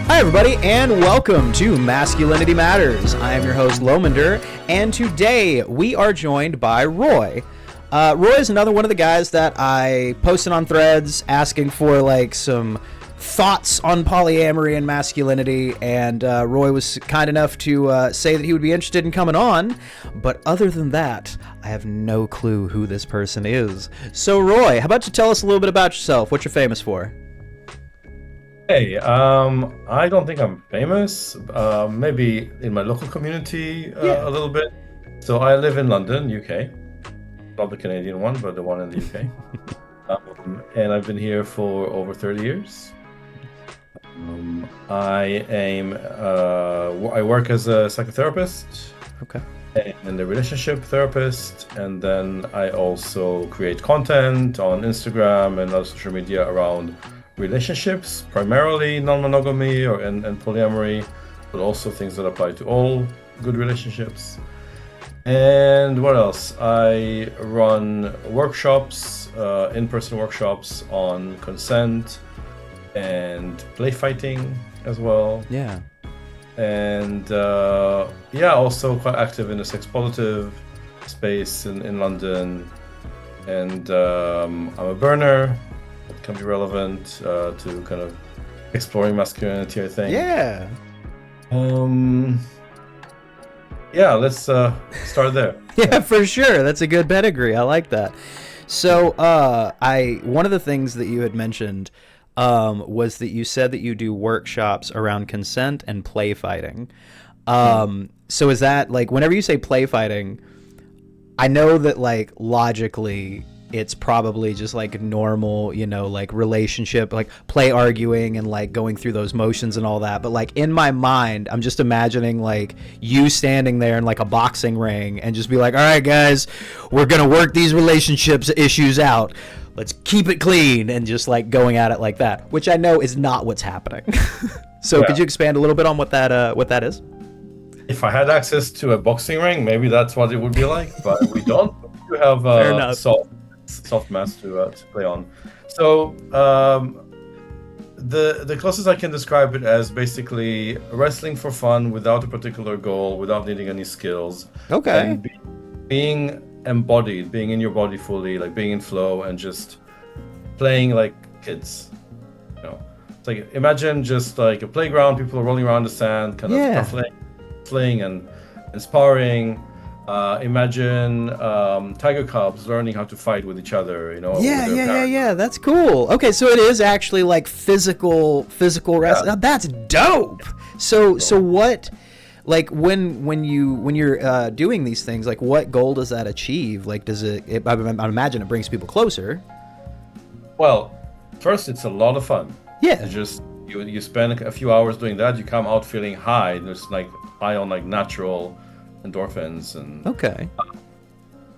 Hi, everybody, and welcome to Masculinity Matters. I am your host, Lomander, and today we are joined by Roy. Roy is another one of the guys that I posted on Threads asking for some thoughts on polyamory and masculinity, and Roy was kind enough to say that he would be interested in coming on. But other than that, I have no clue who this person is. So, Roy, how about you tell us a little bit about yourself? What you're famous for? Hey, I don't think I'm famous. Maybe in my local community a little bit. So I live in London, UK. Not the Canadian one, but the one in the UK. And I've been here for over 30 years. I work as a psychotherapist. Okay. And a relationship therapist, and then I also create content on Instagram and other social media around relationships, primarily non-monogamy and polyamory, but also things that apply to all good relationships. And what else? I run workshops, in-person workshops on consent and play fighting as well. Yeah. And also quite active in the sex positive space in London. And I'm a burner. It can be relevant to kind of exploring masculinity, I think. Yeah. Let's start there. Yeah, for sure. That's a good pedigree. I like that. So, one of the things that you had mentioned was that you said that you do workshops around consent and play fighting. So is that whenever you say play fighting, I know that logically it's probably just normal, relationship, play arguing and going through those motions and all that. But in my mind, I'm just imagining you standing there in a boxing ring and just be all right, guys, we're going to work these relationships issues out. Let's keep it clean, and just going at it like that, which I know is not what's happening. So could you expand a little bit on what that is? If I had access to a boxing ring, maybe that's what it would be like, but we don't. We have soft mats to play on. So the closest I can describe it as basically wrestling for fun without a particular goal, without needing any skills. Okay. And being embodied, being in your body fully, being in flow and just playing like kids. It's imagine just a playground, people are rolling around the sand, kind of playing and sparring. Imagine tiger cubs learning how to fight with each other, Yeah, that's cool. Okay, so it is actually physical wrestling. Yeah. That's dope. So what, when you're doing these things, what goal does that achieve? Does it I imagine it brings people closer. Well, first, it's a lot of fun. Yeah. It's just you spend a few hours doing that, you come out feeling high. There's high on natural endorphins, and okay.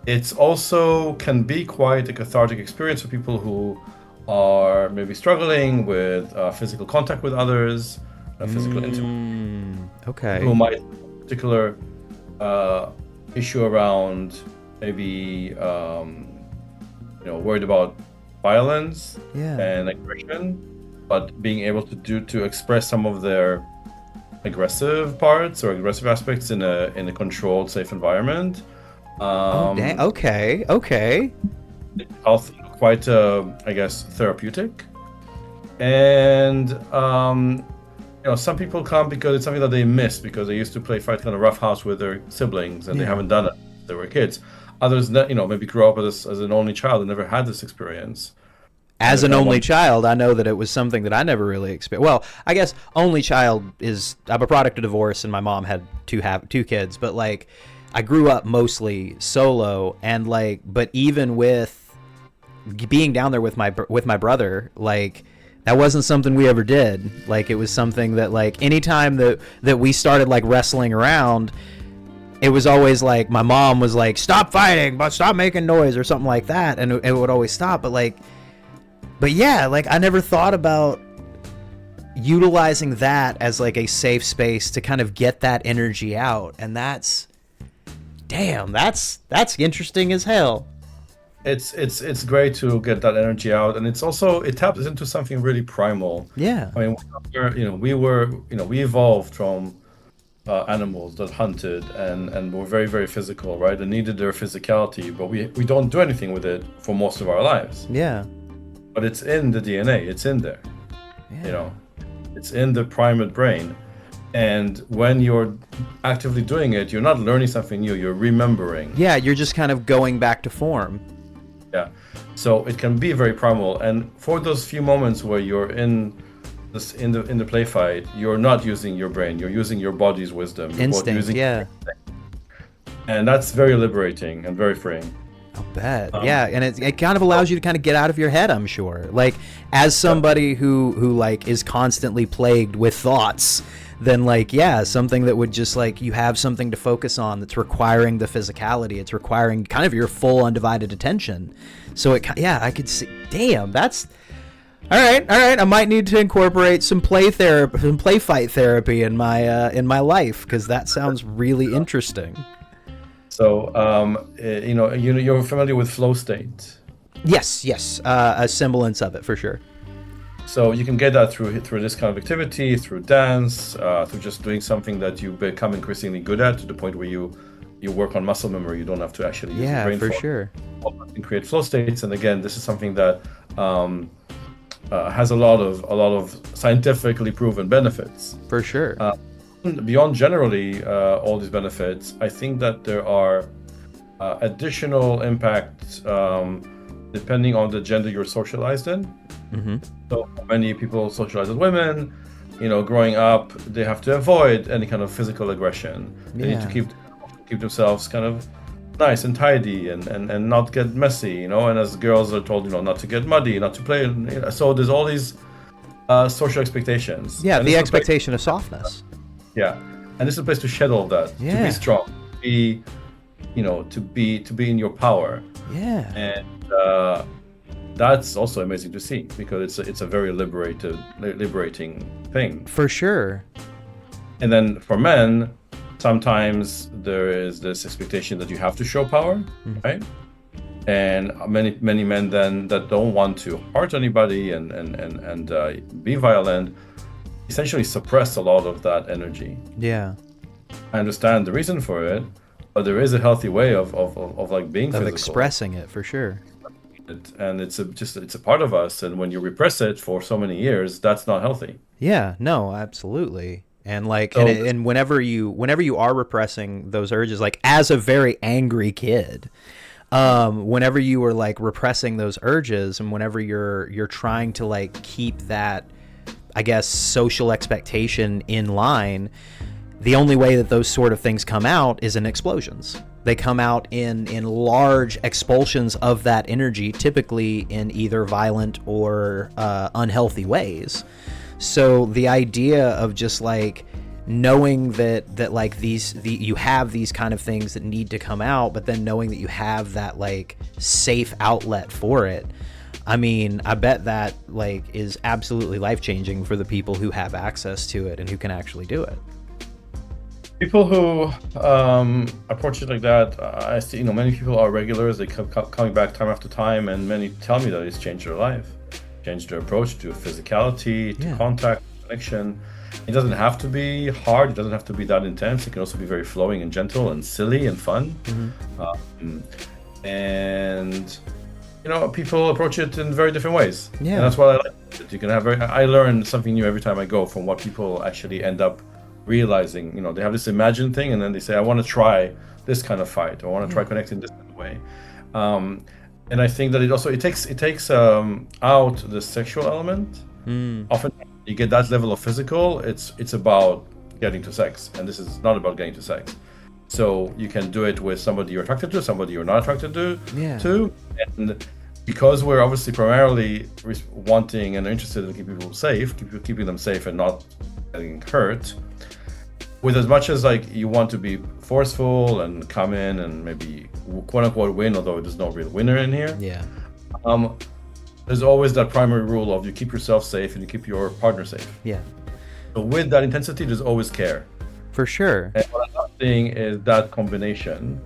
It's also can be quite a cathartic experience for people who are maybe struggling with physical contact with others, physical intimacy. Okay. Who might have a particular issue around maybe worried about violence and aggression, but being able to express some of their aggressive parts or aggressive aspects in a controlled, safe environment. Okay. Also quite therapeutic. And some people come because it's something that they miss because they used to play fight kind of roughhouse with their siblings and they haven't done it since they were kids. Others maybe grew up as an only child and never had this experience. As an only child, I know that it was something that I never really experienced. Well, I guess only child I'm a product of divorce, and my mom had two kids. But I grew up mostly solo, and but even with being down there with my brother, that wasn't something we ever did. It was something that anytime that we started wrestling around, it was always my mom was stop fighting, but stop making noise or something like that, and it would always stop. But yeah, I never thought about utilizing that as a safe space to kind of get that energy out. And that's interesting as hell. it's great to get that energy out, and it taps into something really primal. Yeah. I mean, we evolved from animals that hunted and were very, very physical, right? And needed their physicality, but we don't do anything with it for most of our lives. Yeah. But it's in the DNA, it's in there, Yeah. it's in the primate brain. And when you're actively doing it, you're not learning something new, you're remembering. Yeah, you're just kind of going back to form. Yeah. So it can be very primal. And for those few moments where you're in the play fight, you're not using your brain, you're using your body's wisdom. Instinct, yeah. And that's very liberating and very freeing. I'll bet. Yeah, and it kind of allows you to kind of get out of your head, I'm sure. Like, as somebody who like is constantly plagued with thoughts, then like, yeah, something that would just like, you have something to focus on that's requiring the physicality, it's requiring kind of your full undivided attention. So I could see, damn, that's all right. I might need to incorporate some play fight therapy in my life, because that sounds really interesting. So, you're familiar with flow state. Yes, a semblance of it for sure. So you can get that through this kind of activity, through dance, through just doing something that you become increasingly good at, to the point where you work on muscle memory. You don't have to actually use your brain for sure. And create flow states. And again, this is something that has a lot of scientifically proven benefits. For sure. Beyond generally all these benefits, I think that there are additional impacts depending on the gender you're socialized in. Mm-hmm. So many people socialize as women, growing up, they have to avoid any kind of physical aggression. They need to keep themselves kind of nice and tidy and not get messy, and as girls are told, not to get muddy, not to play. So there's all these social expectations. Yeah, and the expectation of softness. Yeah, and this is a place to shed all of that, to be strong, to be in your power. Yeah. And that's also amazing to see, because it's a very liberating thing. For sure. And then for men, sometimes there is this expectation that you have to show power, right? And many men then that don't want to hurt anybody and be violent, essentially suppress a lot of that energy. Yeah. I understand the reason for it, but there is a healthy way of like being physical. Of expressing it, for sure. And it's a part of us, and when you repress it for so many years, that's not healthy. Yeah, no, absolutely. And like, and whenever you are repressing those urges, like as a very angry kid, whenever you are like repressing those urges, and whenever you're trying to like keep that, I guess, social expectation in line, the only way that those sort of things come out is in explosions. They come out in large expulsions of that energy, typically in either violent or unhealthy ways. So the idea of just like knowing that like you have these kind of things that need to come out, but then knowing that you have that like safe outlet for it, I mean, I bet that like is absolutely life-changing for the people who have access to it and who can actually do it. People who approach it like that, I see, many people are regulars. They keep coming back time after time, and many tell me that it's changed their life, changed their approach to physicality, to contact, connection. It doesn't have to be hard. It doesn't have to be that intense. It can also be very flowing and gentle and silly and fun. And people approach it in very different ways. Yeah, and that's what I like. You can have I learn something new every time I go from what people actually end up realizing. They have this imagined thing, and then they say, I want to try this kind of fight, or I want to try connecting this kind of way. And I think that it takes out the sexual element. Often you get that level of physical, it's about getting to sex, and this is not about getting to sex. So you can do it with somebody you're attracted to, somebody you're not attracted to, and because we're obviously primarily wanting and interested in keeping people safe, keeping them safe and not getting hurt, with as much as like you want to be forceful and come in and maybe quote unquote win, although there's no real winner in here. There's always that primary rule of you keep yourself safe and you keep your partner safe. So with that intensity, there's always care. For sure. And what I'm not seeing is that combination.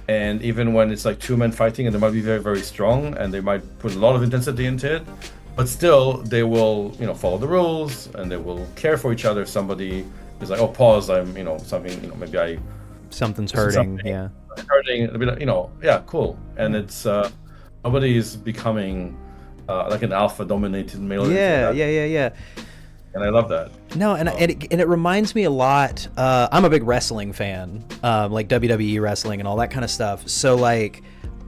And even when it's like two men fighting and they might be very, very strong and they might put a lot of intensity into it, but still they will, follow the rules and they will care for each other. If somebody is like, oh, pause, I'm, something, maybe something's hurting. Yeah. hurting, it'll be like, yeah, cool. And it's, nobody is becoming like an alpha dominated male. Yeah. And I love that. No, and it reminds me a lot. I'm a big wrestling fan, like WWE wrestling and all that kind of stuff. So like,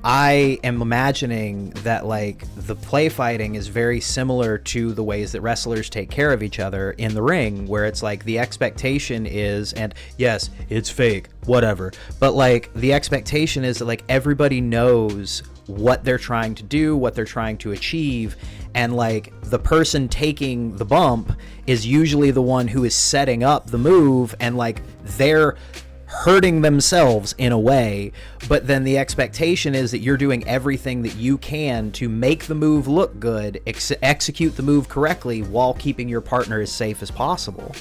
I am imagining that like the play fighting is very similar to the ways that wrestlers take care of each other in the ring, where it's like the expectation is, and yes, it's fake, whatever, but like the expectation is that like everybody knows what they're trying to do, what they're trying to achieve, and like the person taking the bump is usually the one who is setting up the move, and like they're hurting themselves in a way, but then the expectation is that you're doing everything that you can to make the move look good, execute the move correctly while keeping your partner as safe as possible.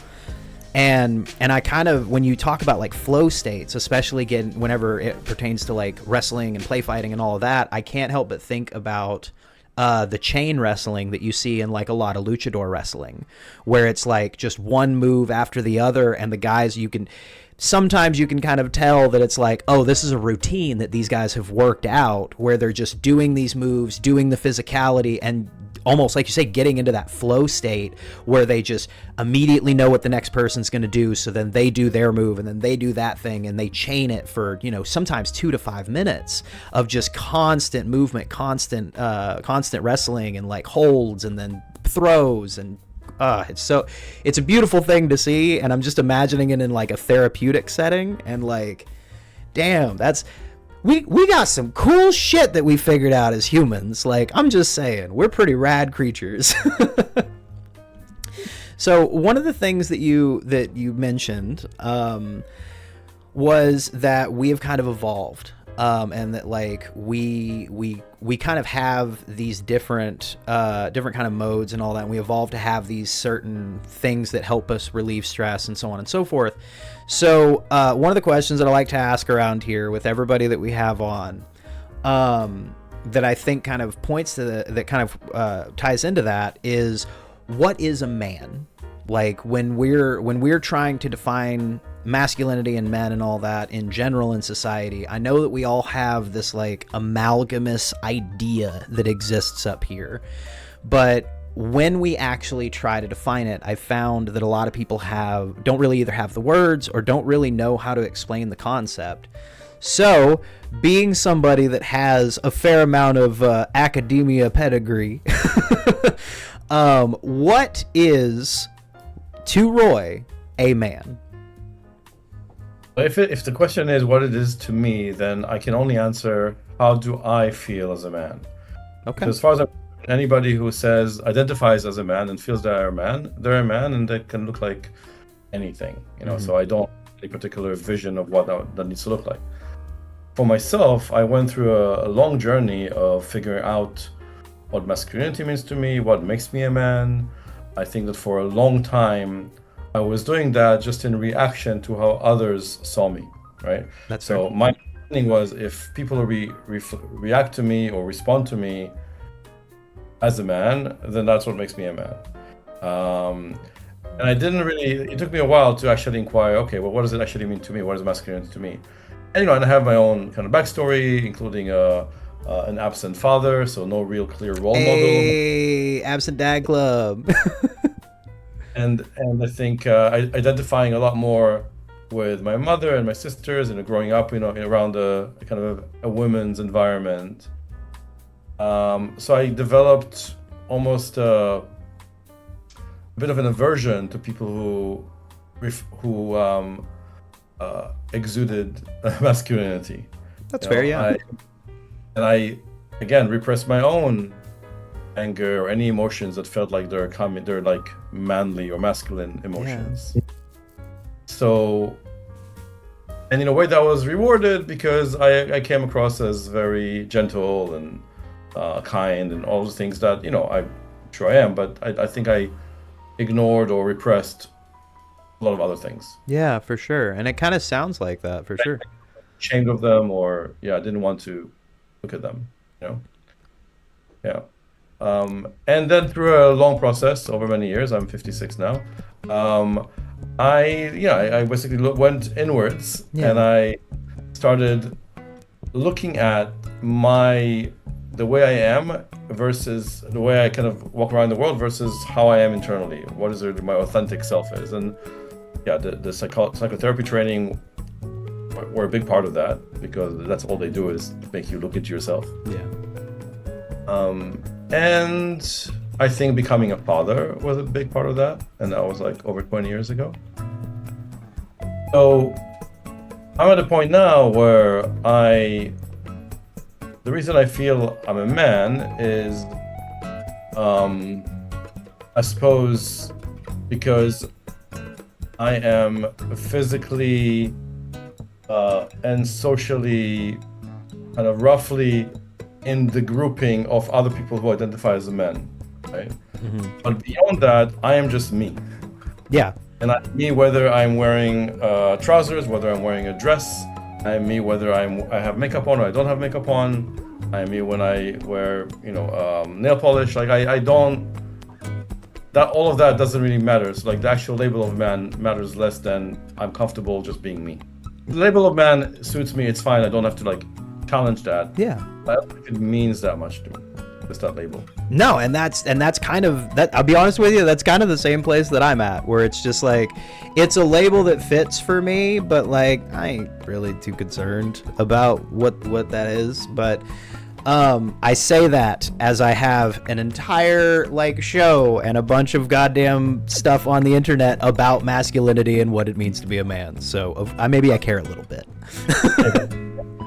And I kind of, when you talk about like flow states, especially whenever it pertains to like wrestling and play fighting and all of that, I can't help but think about the chain wrestling that you see in like a lot of luchador wrestling, where it's like just one move after the other, and the guys, sometimes you can kind of tell that it's like, oh, this is a routine that these guys have worked out, where they're just doing these moves, doing the physicality, and almost like you say, getting into that flow state where they just immediately know what the next person's going to do. So then they do their move, and then they do that thing, and they chain it for, sometimes 2 to 5 minutes of just constant movement, constant wrestling, and like holds and then throws, and it's a beautiful thing to see. And I'm just imagining it in like a therapeutic setting, and like, damn, we got some cool shit that we figured out as humans. Like, I'm just saying, we're pretty rad creatures. So one of the things that you mentioned was that we have kind of evolved, and that like we kind of have these different kind of modes and all that, and we evolved to have these certain things that help us relieve stress and so on and so forth. So one of the questions that I like to ask around here with everybody that we have on, that I think kind of points to that kind of ties into that, is, what is a man? Like when we're trying to define masculinity and men and all that in general in society, I know that we all have this like amalgamous idea that exists up here, but when we actually try to define it, I found that a lot of people don't really either have the words or don't really know how to explain the concept. So, being somebody that has a fair amount of academia pedigree, what is, to Roy, a man? If the question is what it is to me, then I can only answer, how do I feel as a man? Okay. So as far as anybody who identifies as a man and feels they're a man, and they can look like anything, Mm-hmm. So I don't have any particular vision of what that needs to look like. For myself, I went through a long journey of figuring out what masculinity means to me, what makes me a man. I think that for a long time, I was doing that just in reaction to how others saw me, right? That's so fair. My understanding was, if people react to me or respond to me as a man, then that's what makes me a man. And I didn't really, it took me a while to actually inquire, okay, well, what does it actually mean to me? What is masculinity to me? And, and I have my own kind of backstory, including an absent father, so no real clear role model. Hey, absent dad club. And I think identifying a lot more with my mother and my sisters, and growing up, around a kind of a women's environment. So I developed almost a bit of an aversion to people who exuded masculinity. That's fair, yeah. I again repressed my own anger or any emotions that felt like they're like manly or masculine emotions. Yeah. So, and in a way that was rewarded, because I came across as very gentle and kind and all the things that, I'm sure I am, but I think I ignored or repressed a lot of other things. Yeah, for sure. And it kind of sounds like that, for sure. ashamed of them, or I didn't want to look at them, you know? Yeah. And then through a long process over many years, I'm 56 now. I basically went inwards, and I started looking at the way I am versus the way I kind of walk around the world versus how I am internally. What is my authentic self is, and the psychotherapy training were a big part of that, because that's all they do is make you look at yourself. And I think becoming a father was a big part of that, and that was like over 20 years ago. So I'm at a point now where the reason I feel I'm a man is, I suppose, because I am physically and socially kind of roughly in the grouping of other people who identify as a man, right? But beyond that, I am just me. And I'm me whether I'm wearing trousers, whether I'm wearing a dress. I'm me whether I have makeup on or I don't have makeup on. I'm me when I wear, nail polish. Like I don't. That all of that doesn't really matter. So like the actual label of man matters less than I'm comfortable just being me. The label of man suits me. It's fine. I don't have to like challenge that. I don't think it means that much to me. Just that label. No, and that's kind of that. I'll be honest with you, that's kind of the same place that I'm at, where it's just like, it's a label that fits for me, but like I ain't really too concerned about what that is. But I say that as I have an entire like show and a bunch of goddamn stuff on the internet about masculinity and what it means to be a man. So maybe I care a little bit.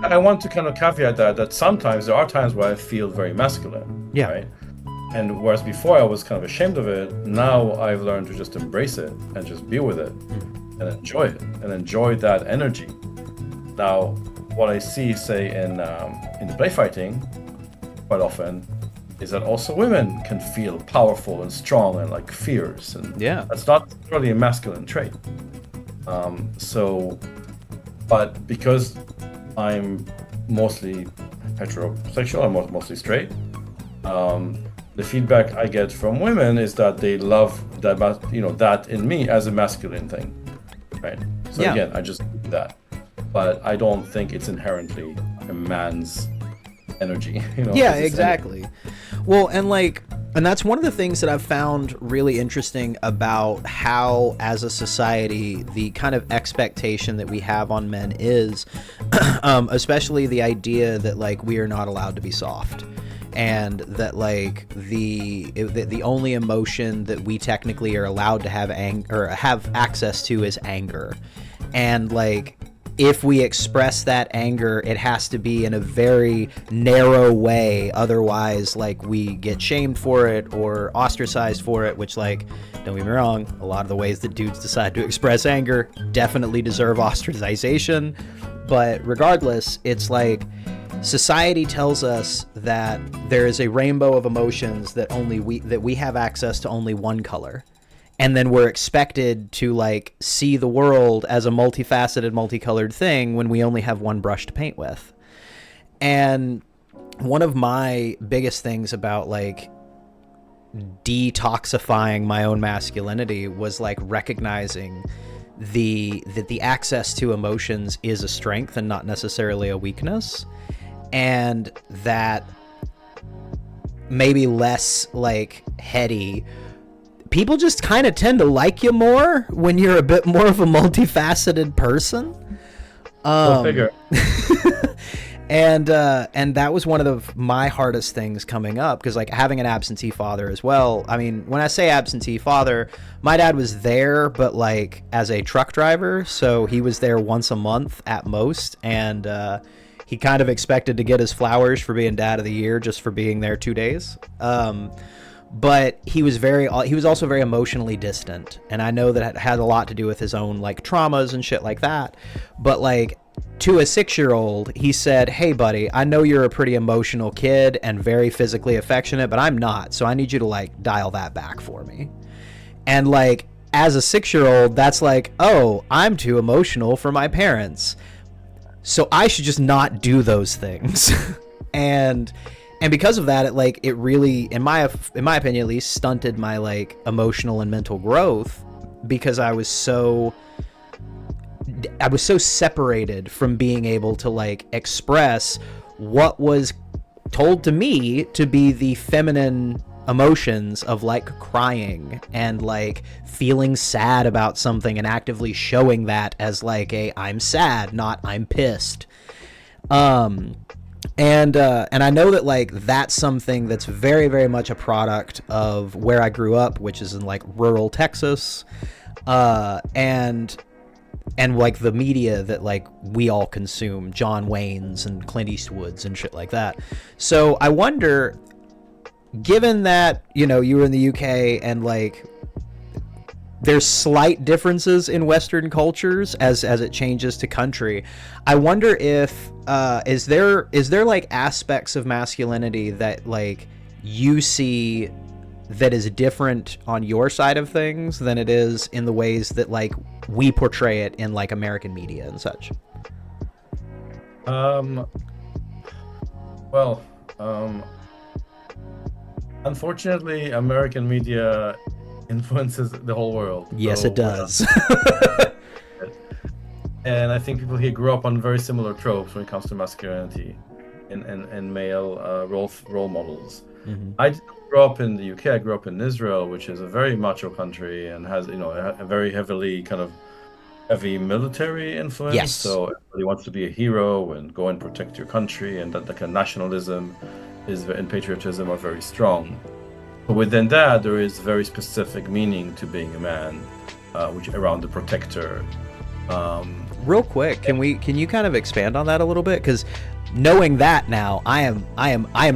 I want to kind of caveat that sometimes there are times where I feel very masculine. Right? And whereas before I was kind of ashamed of it, now I've learned to just embrace it and just be with it and enjoy it and enjoy that energy. Now, what I see, say, in the play fighting quite often is that also women can feel powerful and strong and like fierce, and that's not really a masculine trait. But because I'm mostly heterosexual, I'm mostly straight, the feedback I get from women is that they love that, that in me as a masculine thing, right? So again, I just do that, but I don't think it's inherently a man's energy. Exactly. Well, and that's one of the things that I've found really interesting about how, as a society, the kind of expectation that we have on men is, especially the idea that like we are not allowed to be soft, and that like the only emotion that we technically are allowed to have have access to is anger, and like, if we express that anger, it has to be in a very narrow way. Otherwise, like, we get shamed for it or ostracized for it, which, like, don't get me wrong, a lot of the ways that dudes decide to express anger definitely deserve ostracization. But regardless, it's like society tells us that there is a rainbow of emotions that we have access to only one color. And then we're expected to like see the world as a multifaceted, multicolored thing when we only have one brush to paint with. And one of my biggest things about like detoxifying my own masculinity was like recognizing that the access to emotions is a strength and not necessarily a weakness. And that maybe less like heady, people just kind of tend to like you more when you're a bit more of a multifaceted person. Go figure. And that was one of my hardest things coming up, because like having an absentee father as well. I mean, when I say absentee father, my dad was there, but like as a truck driver, so he was there once a month at most, and he kind of expected to get his flowers for being dad of the year just for being there 2 days. But he was also very emotionally distant, and I know that it had a lot to do with his own like traumas and shit like that. But like, to a 6-year-old, he said, "Hey buddy, I know you're a pretty emotional kid and very physically affectionate, but I'm not, so I need you to like dial that back for me." And like, as a 6-year-old, that's like, oh, I'm too emotional for my parents. So I should just not do those things. and because of that, it really, in my opinion at least, stunted my like emotional and mental growth, because I was so separated from being able to like express what was told to me to be the feminine emotions of like crying and like feeling sad about something and actively showing that as like a I'm sad, not I'm pissed. And I know that like that's something that's very, very much a product of where I grew up, which is in like rural Texas, and like the media that like we all consume, John Wayne's and Clint Eastwood's and shit like that. So I wonder, given that, you know, you were in the UK and like there's slight differences in Western cultures as it changes to country, I wonder if is there like aspects of masculinity that like you see that is different on your side of things than it is in the ways that like we portray it in like American media and such? Unfortunately, American media influences the whole world. Yes, so, it does. And I think people here grew up on very similar tropes when it comes to masculinity and male role models. Mm-hmm. I didn't grow up in the UK. I grew up in Israel, which is a very macho country and has, you know, a very heavy military influence. Yes. So everybody wants to be a hero and go and protect your country, and that like a nationalism and patriotism are very strong. But within that, there is very specific meaning to being a man, which around the protector. Real quick, can you kind of expand on that a little bit? Because knowing that now, I am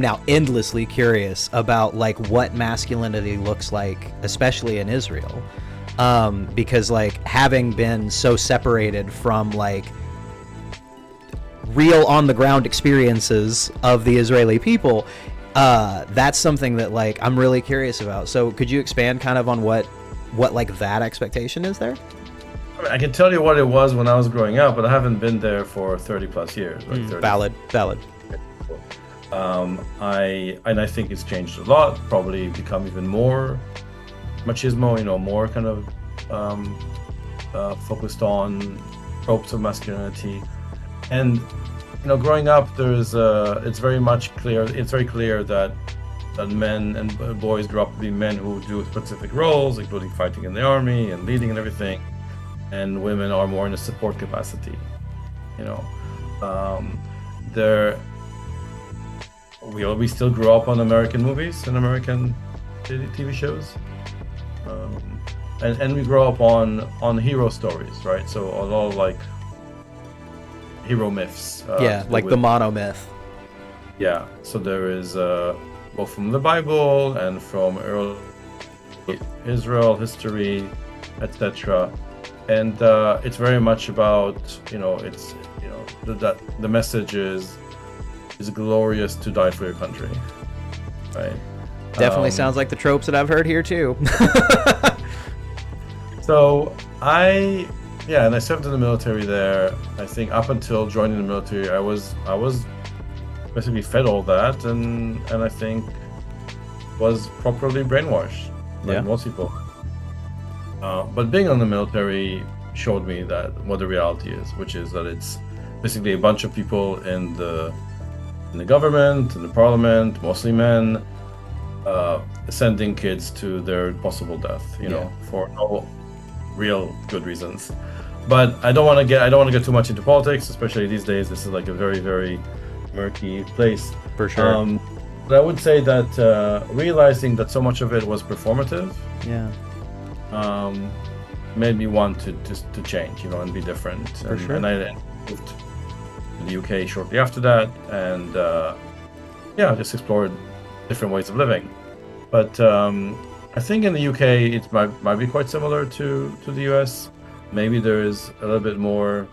now endlessly curious about like what masculinity looks like, especially in Israel, because like having been so separated from like real on the ground experiences of the Israeli people, that's something that like I'm really curious about. So could you expand kind of on what like that expectation is there? I can tell you what it was when I was growing up, but I haven't been there for 30 plus years. Like 30. Valid. I think it's changed a lot. Probably become even more machismo. You know, more kind of focused on tropes of masculinity. And you know, growing up, it's very clear that men and boys grow up to be men who do specific roles, including fighting in the army and leading and everything. And women are more in a support capacity, you know. We still grow up on American movies and American TV shows, and we grow up on hero stories, right? So a lot of like hero myths. Like the mono myth. Yeah, so there is both from the Bible and from early Israel history, etc. And it's very much about, you know, that the message is glorious to die for your country, right? Definitely sounds like the tropes that I've heard here too. So and I served in the military there. I think up until joining the military, I was basically fed all that, and I think was properly brainwashed, like most people. But being in the military showed me that what the reality is, which is that it's basically a bunch of people in the government, in the parliament, mostly men, sending kids to their possible death, you know, for no real good reasons. But I don't want to get too much into politics, especially these days. This is like a very, very murky place. For sure. But I would say that realizing that so much of it was performative. Yeah. Made me want to change, you know, and be different. For sure. And I moved to the UK shortly after that, and just explored different ways of living. But I think in the UK it might be quite similar to the US. Maybe there is a little bit more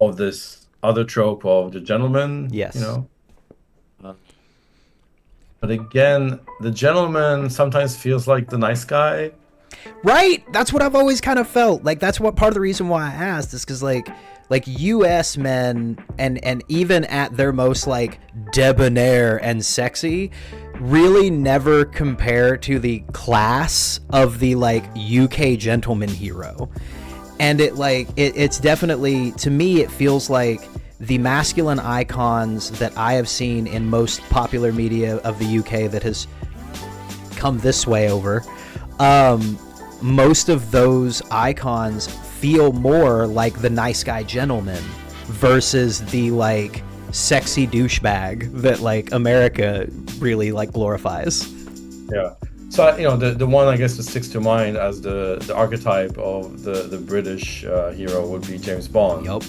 of this other trope of the gentleman. Yes. You know. But again, the gentleman sometimes feels like the nice guy. Right? That's what I've always kind of felt. Like, that's what part of the reason why I asked is because, like, like US men and even at their most like debonair and sexy really never compare to the class of the like UK gentleman hero. And it's definitely, to me, it feels like the masculine icons that I have seen in most popular media of the UK that has come this way over, most of those icons feel more like the nice guy gentleman versus the like sexy douchebag that like America really like glorifies. Yeah. So the one I guess that sticks to mind as the archetype of the British hero would be James Bond. Yup.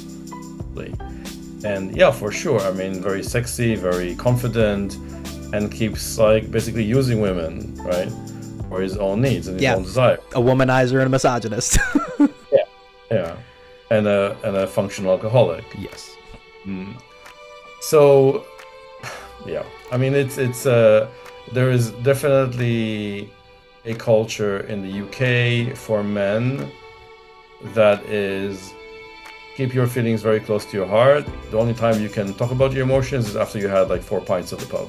And yeah, for sure. I mean, very sexy, very confident, and keeps like basically using women, right, for his own needs and his own desire. A womanizer and a misogynist. Yeah, and a functional alcoholic. Yes. So, yeah, I mean, it's there is definitely a culture in the UK for men that is keep your feelings very close to your heart. The only time you can talk about your emotions is after you had like 4 pints at the pub.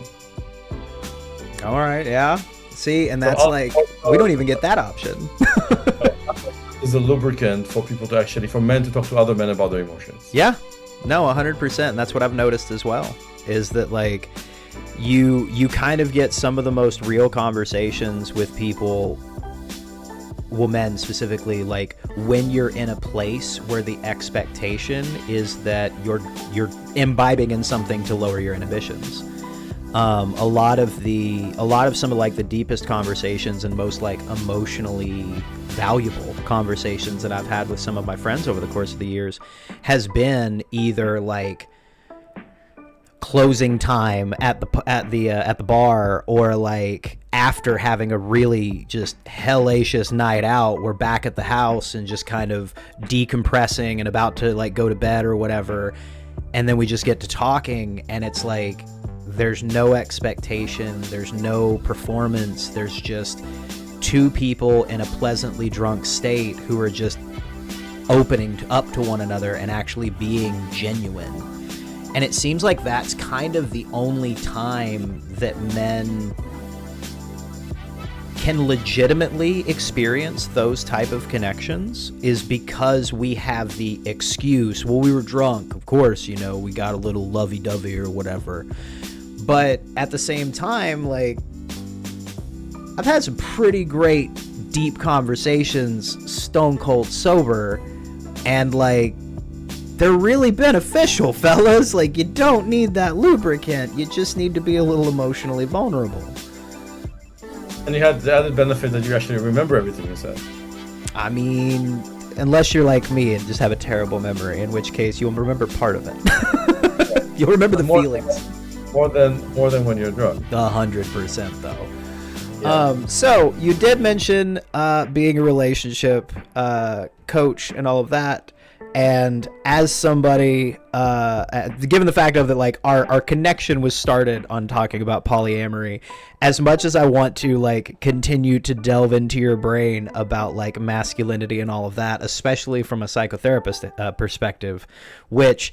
All right, yeah. See, and that's we don't even get that option. Is a lubricant for people to actually, for men to talk to other men about their emotions. Yeah, no, 100%. And that's what I've noticed as well, is that like you kind of get some of the most real conversations with people, well, men specifically, like when you're in a place where the expectation is that you're imbibing in something to lower your inhibitions. A lot of some of like the deepest conversations and most like emotionally valuable conversations that I've had with some of my friends over the course of the years has been either like closing time at the bar, or like after having a really just hellacious night out, we're back at the house and just kind of decompressing and about to like go to bed or whatever, and then we just get to talking, and it's like there's no expectation, there's no performance, there's just two people in a pleasantly drunk state who are just opening up to one another and actually being genuine. And it seems like that's kind of the only time that men can legitimately experience those type of connections, is because we have the excuse, well, we were drunk, of course, we got a little lovey-dovey or whatever. But at the same time, like, I've had some pretty great deep conversations stone cold sober, and like they're really beneficial, fellas. Like, you don't need that lubricant, you just need to be a little emotionally vulnerable. And you had the added benefit that you actually remember everything you said. I mean, unless you're like me and just have a terrible memory, in which case you'll remember part of it. You'll remember the feelings. More than when you're drunk. 100% though. Yeah. So you did mention being a relationship coach and all of that. And as somebody, given the fact of that, like our connection was started on talking about polyamory, as much as I want to like continue to delve into your brain about like masculinity and all of that, especially from a psychotherapist perspective, which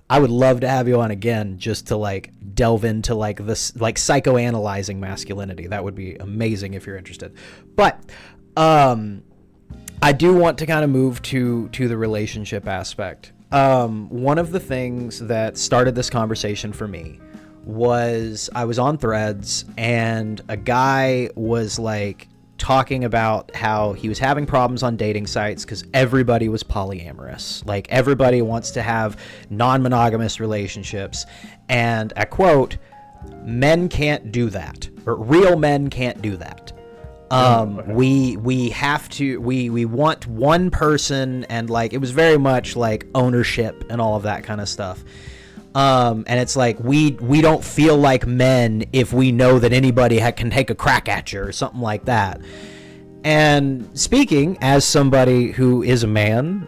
I would love to have you on again just to like delve into like this, like psychoanalyzing masculinity. That would be amazing if you're interested. But I do want to kind of move to the relationship aspect. One of the things that started this conversation for me was I was on Threads, and a guy was like talking about how he was having problems on dating sites because everybody was polyamorous. Like, everybody wants to have non-monogamous relationships, and I quote, "Men can't do that, or real men can't do that. We have to, we want one person," and like it was very much like ownership and all of that kind of stuff. And it's like we don't feel like men if we know that anybody can take a crack at you or something like that. And speaking as somebody who is a man,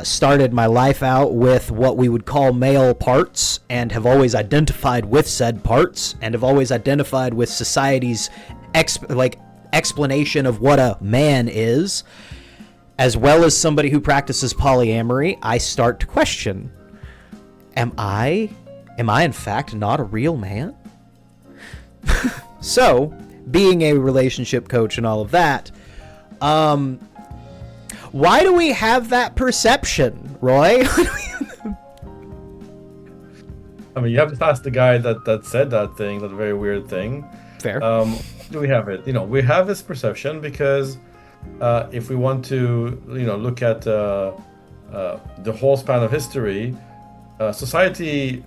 started my life out with what we would call male parts, and have always identified with said parts, and have always identified with society's explanation of what a man is. as well as somebody who practices polyamory, I start to question, am I in fact not a real man? So, being a relationship coach and all of that, why do we have that perception, Roy? I mean, you have to ask the guy that said that very weird thing. Fair. Do we have it? We have this perception because if we want to, look at the whole span of history, society,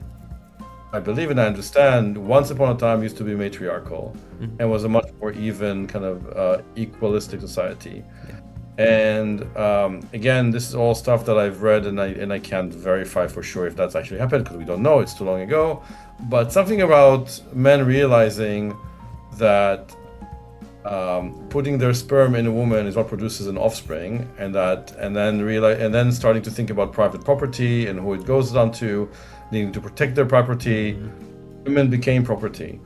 I believe and I understand, once upon a time used to be matriarchal and was a much more even kind of equalistic society. Yeah. And again, this is all stuff that I've read and I can't verify for sure if that's actually happened because we don't know, it's too long ago. But something about men realizing that putting their sperm in a woman is what produces an offspring, and then starting to think about private property and who it goes down to, needing to protect their property. Women became property,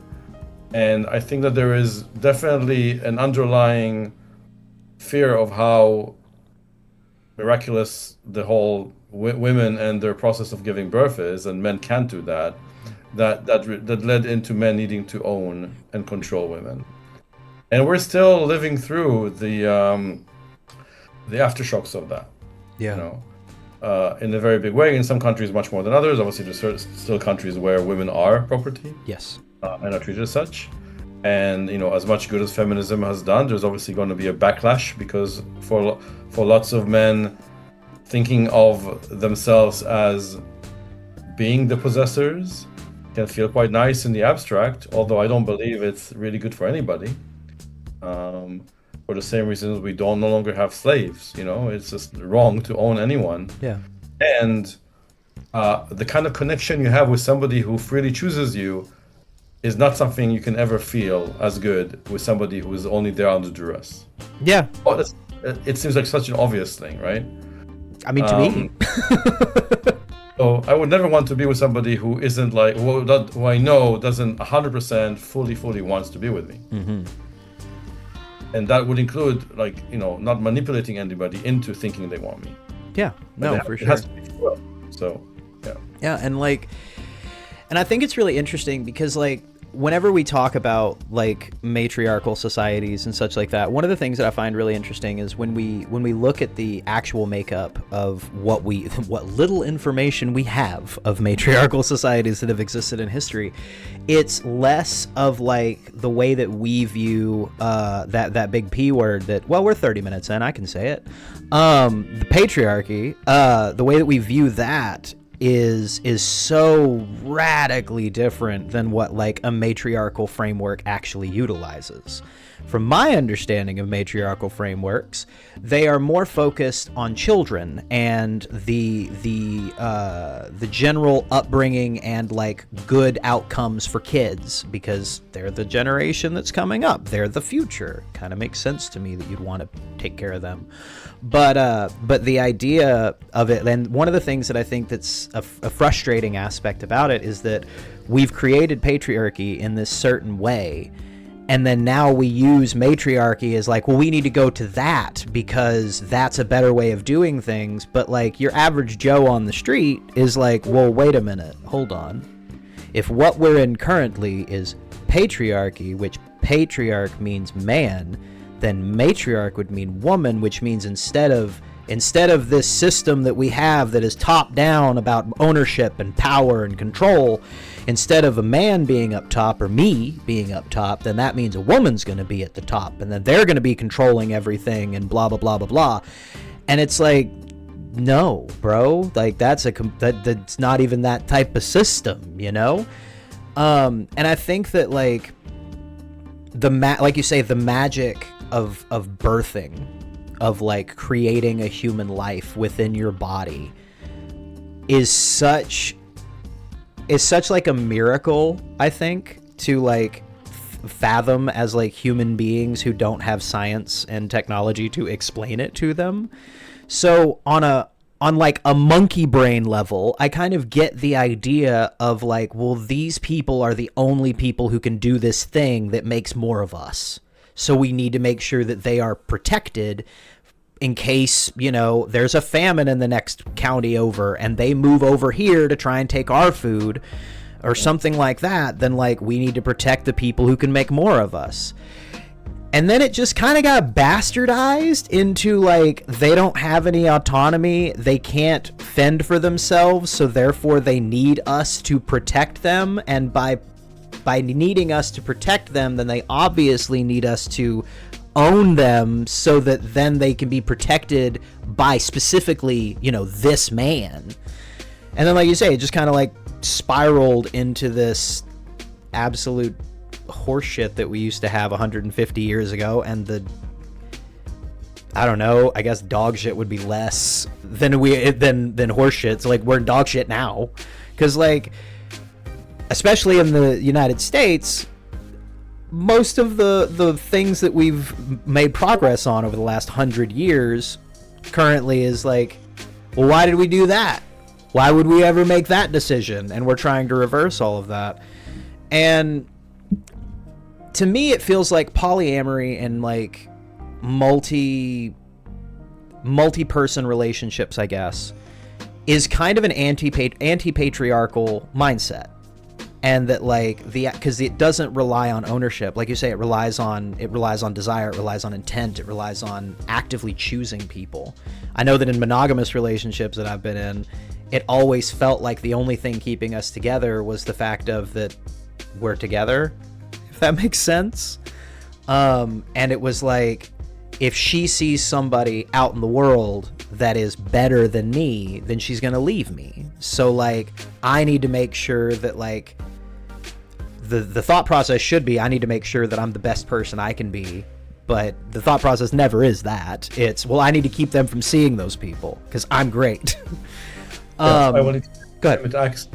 and I think that there is definitely an underlying fear of how miraculous the whole women and their process of giving birth is, and men can't do that. That led into men needing to own and control women. And we're still living through the aftershocks of that. Yeah. In a very big way. In some countries, much more than others. Obviously, there's still countries where women are property. Yes. And are treated as such. And as much good as feminism has done, there's obviously going to be a backlash because for lots of men, thinking of themselves as being the possessors can feel quite nice in the abstract. Although I don't believe it's really good for anybody. For the same reasons we no longer have slaves, it's just wrong to own anyone. Yeah. And the kind of connection you have with somebody who freely chooses you is not something you can ever feel as good with somebody who is only there under duress. Yeah. It seems like such an obvious thing, right? I mean, to me. So I would never want to be with somebody who isn't like, who I know doesn't 100% fully wants to be with me. Mm-hmm. And that would include, not manipulating anybody into thinking they want me. Yeah, no, for sure. It has to be well. So, yeah. Yeah, and I think it's really interesting because, whenever we talk about, matriarchal societies and such like that, one of the things that I find really interesting is when we look at the actual makeup of what little information we have of matriarchal societies that have existed in history, it's less of the way that we view that big P word that, well, we're 30 minutes in, I can say it. The patriarchy, the way that we view that is so radically different than what a matriarchal framework actually utilizes. From my understanding of matriarchal frameworks, they are more focused on children and the general upbringing and good outcomes for kids because they're the generation that's coming up. They're the future. Kind of makes sense to me that you'd want to take care of them. But the idea of it, and one of the things that I think that's a frustrating aspect about it is that we've created patriarchy in this certain way. And then now we use matriarchy as we need to go to that because that's a better way of doing things. But your average Joe on the street is well, wait a minute, hold on. If what we're in currently is patriarchy, which patriarch means man, then matriarch would mean woman, which means instead of this system that we have that is top down about ownership and power and control, instead of a man being up top or me being up top, then that means a woman's going to be at the top and then they're going to be controlling everything and blah, blah, blah, blah, blah. And it's no, bro, that's not even that type of system, And I think that like you say, the magic of birthing, of creating a human life within your body is such a miracle, I think, to fathom as human beings who don't have science and technology to explain it to them. So on a monkey brain level, I kind of get the idea of well, these people are the only people who can do this thing that makes more of us. So we need to make sure that they are protected in case, there's a famine in the next county over and they move over here to try and take our food or something like that, then like we need to protect the people who can make more of us. And then it just kind of got bastardized into like they don't have any autonomy, they can't fend for themselves, so therefore they need us to protect them, and by needing us to protect them, then they obviously need us to own them so that then they can be protected by specifically, this man. And then like you say, it just kind of like spiraled into this absolute horseshit that we used to have 150 years ago, and I don't know, I guess dog shit would be less than horseshit. So like we're in dog shit now, because like especially in the United States, most of the things that we've made progress on over the last 100 years currently is like, well, why did we do that? Why would we ever make that decision? And we're trying to reverse all of that. And to me, it feels like polyamory and like multi-person relationships, I guess, is kind of an anti-patriarchal mindset. And that like because it doesn't rely on ownership, like you say, it relies on desire, it relies on intent, it relies on actively choosing people. I know that in monogamous relationships that I've been in, it always felt like the only thing keeping us together was the fact of that we're together, if that makes sense. And it was like, if she sees somebody out in the world that is better than me, then she's gonna leave me. So like I need to make sure that like the thought process should be, I need to make sure that I'm the best person I can be. But the thought process never is that. It's, well, I need to keep them from seeing those people because I'm great. I wanted to go ahead. limit access.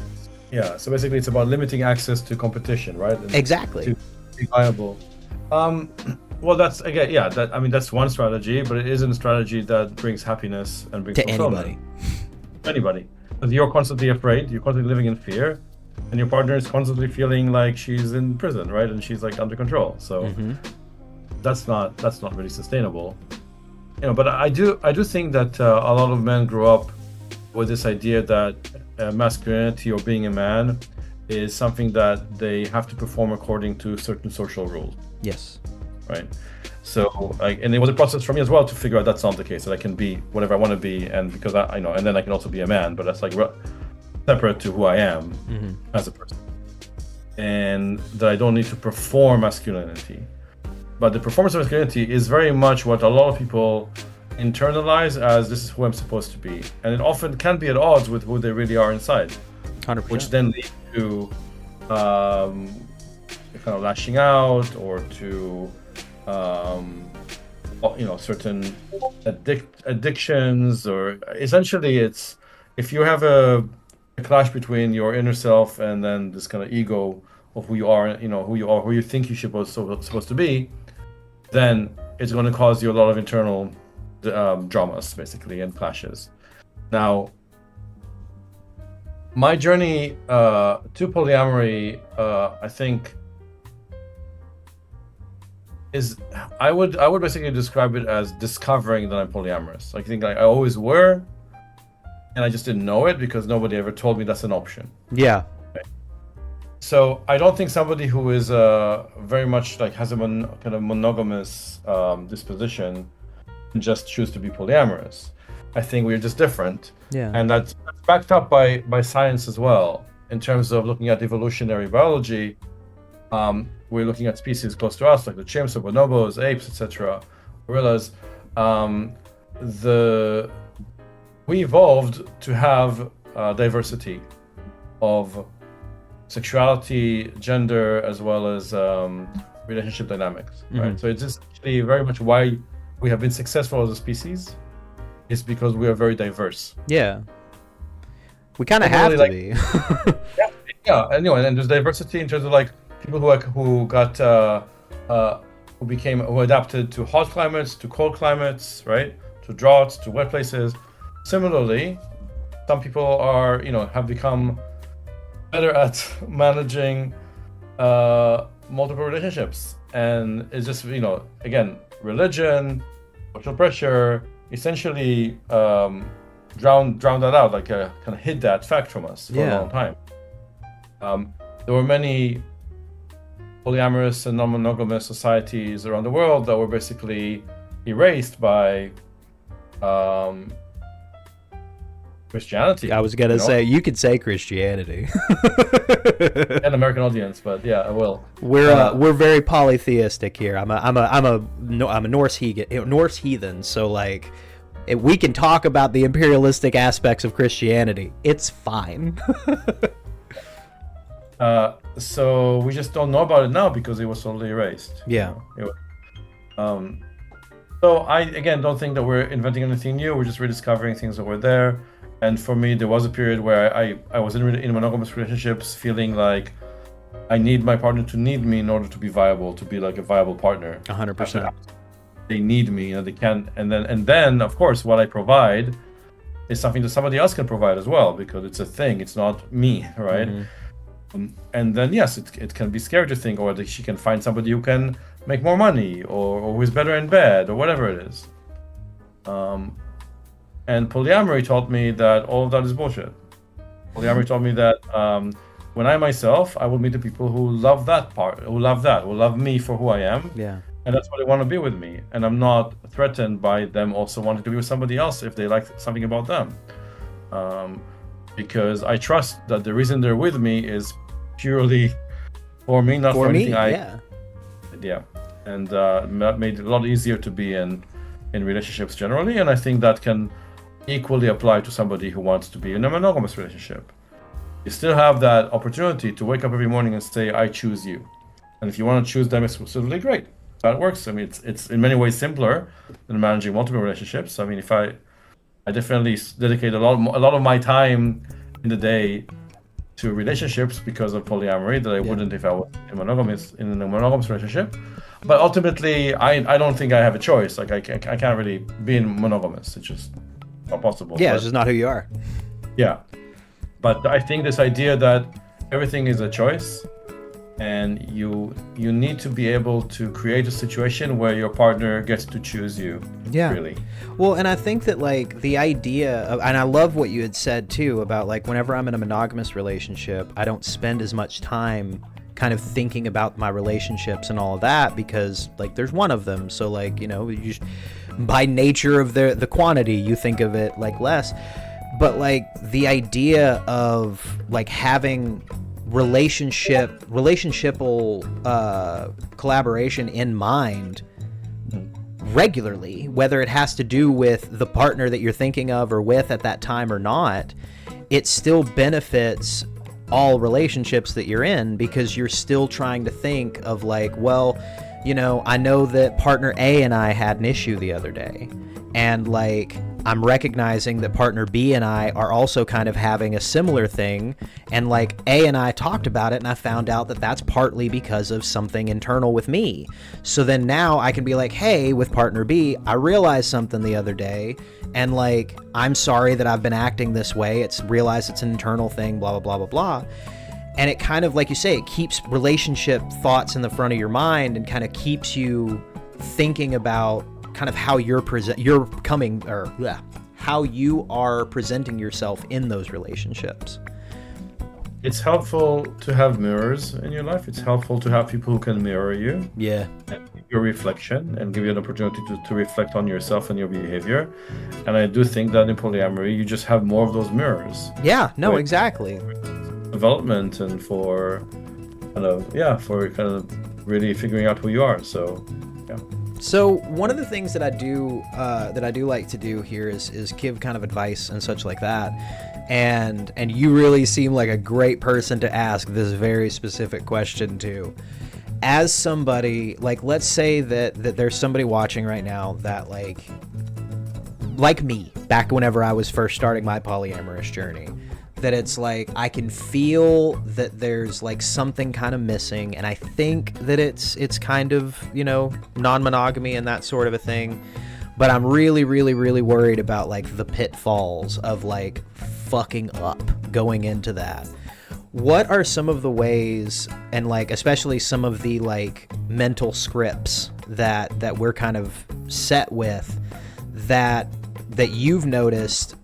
Yeah, so basically it's about limiting access to competition, right? And Exactly. to be viable. Well, that's again, yeah. That's one strategy, but it isn't a strategy that brings happiness and brings To fulfillment. Anybody. Because you're constantly afraid, you're constantly living in fear, and your partner is constantly feeling like she's in prison, right? And she's like under control. So that's not really sustainable. But I do think that a lot of men grow up with this idea that masculinity or being a man is something that they have to perform according to certain social rules. Yes. Right. So, and it was a process for me as well to figure out that's not the case, that I can be whatever I want to be, and because I know, and then I can also be a man, but that's like separate to who I am as a person, and that I don't need to perform masculinity. But the performance of masculinity is very much what a lot of people internalize as, this is who I'm supposed to be, and it often can be at odds with who they really are inside, 100%. which then leads to kind of lashing out, or to certain addictions, or essentially it's, if you have a clash between your inner self and then this kind of ego of who you are, who you think you're supposed to be, then it's going to cause you a lot of internal dramas, basically, and clashes. Now, my journey to polyamory, I think, is, I would basically describe it as discovering that I'm polyamorous. I think I always were, and I just didn't know it because nobody ever told me that's an option. Yeah. Okay. So I don't think somebody who is very much like has a kind of monogamous disposition can just choose to be polyamorous. I think we're just different. Yeah. And that's backed up by science as well, in terms of looking at evolutionary biology. We're looking at species close to us, like the chimps, the bonobos, apes, etc., gorillas. We evolved to have diversity of sexuality, gender, as well as relationship dynamics, right? So it's just actually very much why we have been successful as a species, is because we are very diverse. Yeah. We kind of have to be. Yeah. Anyway, and there's diversity in terms of like people who adapted to hot climates, to cold climates, right? To droughts, to wet places. Similarly, some people are, have become better at managing multiple relationships, and it's just, again, religion, social pressure, essentially drowned that out, like kind of hid that fact from us for a long time. There were many polyamorous and non-monogamous societies around the world that were basically erased by Christianity. I was gonna say, you could say Christianity. An American audience, but yeah, I will. We're very polytheistic here. I'm a Norse heathen, so like we can talk about the imperialistic aspects of Christianity. It's fine. So we just don't know about it now because it was totally erased. Yeah. So I, again, don't think that we're inventing anything new. We're just rediscovering things that were there. And for me, there was a period where I was in monogamous relationships feeling like I need my partner to need me in order to be viable, to be like a viable partner. 100%. They need me, they can't. And then, of course, what I provide is something that somebody else can provide as well, because it's a thing. It's not me, right? Mm-hmm. And then, yes, it can be scary to think, or that she can find somebody who can make more money, or who is better in bed, or whatever it is. And polyamory taught me that all of that is bullshit. Polyamory taught me that when I myself, I will meet the people who love that part, who love me for who I am. Yeah. And that's why they want to be with me. And I'm not threatened by them also wanting to be with somebody else if they like something about them. Because I trust that the reason they're with me is purely for me, not for anything Yeah. And that made it a lot easier to be in relationships generally. And I think that can equally apply to somebody who wants to be in a monogamous relationship. You still have that opportunity to wake up every morning and say, I choose you. And if you want to choose them exclusively, great. That works. I mean, it's in many ways simpler than managing multiple relationships. I mean, if I definitely dedicate a lot of my time in the day to relationships because of polyamory that I wouldn't if I was in a monogamous relationship. But ultimately, I don't think I have a choice. Like I can't really be in monogamous. It's just not possible. Yeah, it's just not who you are. Yeah. But I think this idea that everything is a choice, and you need to be able to create a situation where your partner gets to choose you. Yeah. Really. Well, and I think that like the idea of, and I love what you had said too about like whenever I'm in a monogamous relationship, I don't spend as much time kind of thinking about my relationships and all of that because like there's one of them. So like, you know, by nature of the quantity, you think of it like less. But like the idea of like having relationshipal collaboration in mind regularly, whether it has to do with the partner that you're thinking of or with at that time or not, it still benefits all relationships that you're in because you're still trying to think of like, well, you know, I know that partner A and I had an issue the other day, and like I'm recognizing that partner B and I are also kind of having a similar thing, and like A and I talked about it and I found out that that's partly because of something internal with me. So then now I can be like, hey, with partner B, I realized something the other day, and like I'm sorry that I've been acting this way. It's realized it's an internal thing, blah blah blah blah blah. And it kind of, like you say, it keeps relationship thoughts in the front of your mind and kind of keeps you thinking about kind of how how you are presenting yourself in those relationships. It's helpful to have mirrors in your life. It's helpful to have people who can mirror you. Yeah. And your reflection and give you an opportunity to reflect on yourself and your behavior. And I do think that in polyamory, you just have more of those mirrors. Yeah, no, exactly. Development and for kind of really figuring out who you are. So, yeah. So one of the things that I do like to do here is give kind of advice and such like that, and you really seem like a great person to ask this very specific question to. As somebody, like let's say that there's somebody watching right now that like me back whenever I was first starting my polyamorous journey, that it's like I can feel that there's like something kind of missing, and I think that it's kind of, you know, non-monogamy and that sort of a thing, but I'm really worried about like the pitfalls of like fucking up going into that. What are some of the ways, and like especially some of the like mental scripts that we're kind of set with, that that you've noticed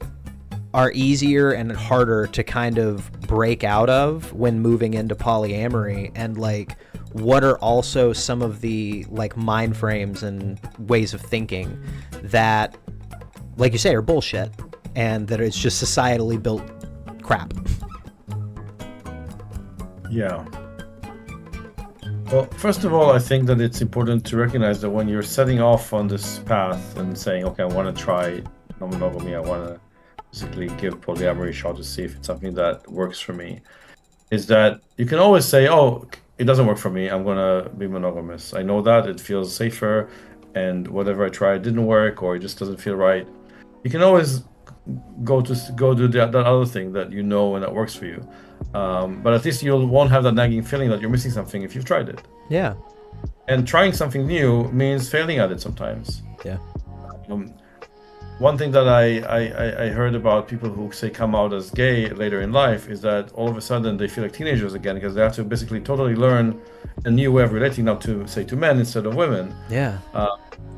are easier and harder to kind of break out of when moving into polyamory, and like what are also some of the like mind frames and ways of thinking that, like you say, are bullshit and that it's just societally built crap? Yeah. Well, first of all, I think that it's important to recognize that when you're setting off on this path and saying, okay, I want to try non-monogamy, I want to basically give polyamory a shot to see if it's something that works for me, is that you can always say, oh, it doesn't work for me, I'm going to be monogamous. I know that it feels safer, and whatever I tried didn't work, or it just doesn't feel right. You can always go do that other thing that you know and that works for you. But at least you won't have that nagging feeling that you're missing something if you've tried it. Yeah. And trying something new means failing at it sometimes. Yeah. One thing that I heard about people who say come out as gay later in life is that all of a sudden they feel like teenagers again, because they have to basically totally learn a new way of relating now to, say, to men instead of women. Yeah.